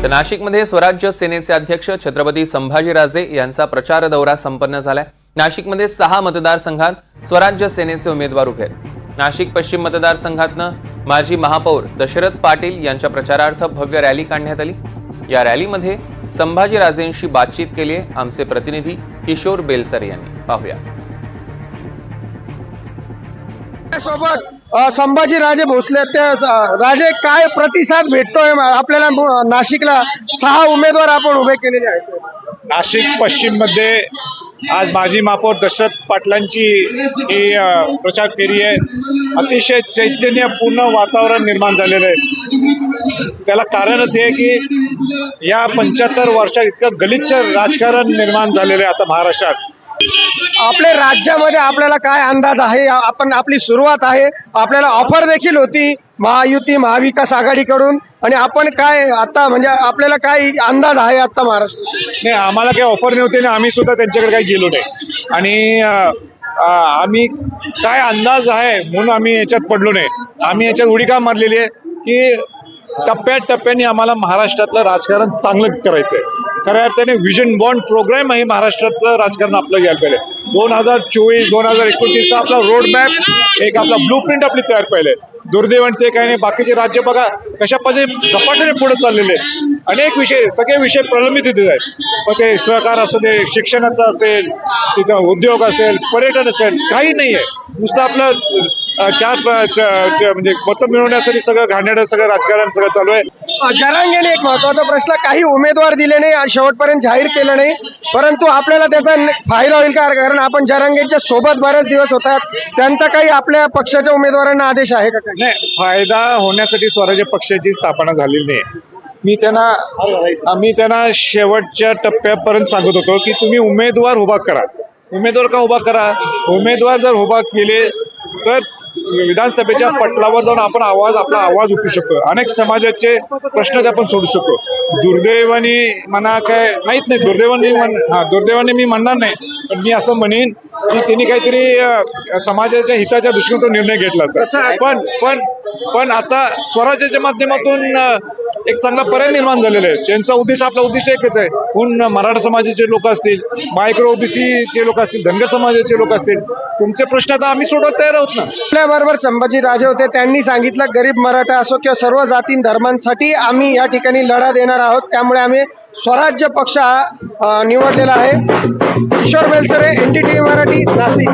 तर नाशिकमध्ये स्वराज्य सेनेचे अध्यक्ष छत्रपती संभाजीराजे यांचा प्रचार दौरा संपन्न झालाय। नाशिकमध्ये 6 मतदारसंघात स्वराज्य सेनेचे उमेदवार उभे आहेत। नाशिक पश्चिम मतदारसंघातनं माजी महापौर दशरथ पाटील यांच्या प्रचारार्थ भव्य रॅली काढण्यात आली। या रॅलीमध्ये संभाजीराजेंशी बातचीत केली आहे आमचे प्रतिनिधी किशोर बेलसरे यांनी। पाहूया। सोबत संभाजीराजे भोसले ते राजे काय प्रतिसाद भेटतोय आपल्याला? नाशिकला 6 उमेदवार आपण उभे केलेले आहेत। नाशिक पश्चिम मध्ये आज माजी महापौर दशरथ पाटलांची ही प्रचार फेरी आहे। अतिशय चैतन्यपूर्ण वातावरण निर्माण झालेलं आहे। त्याला कारणच हे की या 75 वर्षात इतकं गलिच्छ राजकारण निर्माण झालेलं आहे आता महाराष्ट्रात। आपल्या राज्यामध्ये आपल्याला काय अंदाज आहे? आपण आपली सुरुवात आहे, आपल्याला ऑफर देखील होती महायुती महाविकास आघाडीकडून, आणि आपण काय आता म्हणजे आपल्याला काय अंदाज आहे आता महाराष्ट्र? नाही, आम्हाला काही ऑफर नव्हती आणि आम्ही सुद्धा त्यांच्याकडे काही गेलो नाही, आणि आम्ही काय अंदाज आहे म्हणून आम्ही याच्यात पडलो नाही। आम्ही याच्यात उडी का मारलेली आहे की टप्प्याटप्प्याने आम्हाला महाराष्ट्रातलं राजकारण चांगलं करायचंय। खऱ्या अर्थाने विजन बॉन्ड प्रोग्राम आहे महाराष्ट्रातलं राजकारण आपलं घ्यायला पाहिजे। 2024-2029 आपला रोड मॅप, एक आपला ब्लू प्रिंट आपली तयार पाहिजे। दुर्दैवाने ते काही नाही, बाकीचे राज्य बघा कशा पद्धतीने झपाट्याने पुढे चाललेले आहेत। अनेक विषय, सगळे विषय प्रलंबित तिथे आहेत। मग ते सहकार असू दे, शिक्षणाचं असेल, तिथं उद्योग असेल, पर्यटन असेल, काही नाही आहे। नुसतं आपलं म्हणजे मत मिळवण्यासाठी सगळं घाणेरडं सगळं राजकारण सगळं चालू आहे। जरांगेने एक महत्वाचा प्रश्न, काही उमेदवार दिले नाही आणि शेवटपर्यंत जाहीर केलं नाही, परंतु आपल्याला त्याचा फायदा होईल का? कारण आपण जरांगेच्या सोबत बरेच दिवस होतात, त्यांचा काही आपल्या पक्षाच्या उमेदवारांना आदेश आहे का? नाही, फायदा होण्यासाठी स्वराज्य पक्षाची स्थापना झालेली नाही। आम्ही त्यांना शेवटच्या टप्प्यापर्यंत सांगत होतो की तुम्ही उमेदवार उभा करा। उमेदवार का उभा करा? उमेदवार जर उभा केले तर विधानसभेच्या पटलावर जाऊन आपण आपला आवाज उठू शकतो। अनेक समाजाचे प्रश्न आपण सोडू शकतो। दुर्दैवाने म्हणा काय माहित नाही, दुर्दैवाने मी म्हणणार नाही, पण मी असं म्हणेन की त्यांनी काहीतरी समाजाच्या हिताच्या दृष्टीने तो निर्णय घेतला। पण आता स्वराज्याच्या माध्यमातून एक चांगला पर्याय निर्माण झालेला आहे। त्यांचा उद्देश, आपला उद्देश एकच आहे। कोण मराठा समाजाचे लोक असतील, मायक्रो ओबीसीचे लोक असतील, धनगर समाजाचे लोक असतील, तुमचे प्रश्न आता आम्ही सोडवत तयार आहोत ना। आपल्याबरोबर संभाजीराजे होते, त्यांनी सांगितलं गरीब मराठा असो किंवा सर्व जाती धर्मांसाठी आम्ही या ठिकाणी लढा देणार आहोत, त्यामुळे आम्ही स्वराज्य पक्ष निवडलेला आहे। किशोर बेलसरे, NDTV मराठी, नाशिक।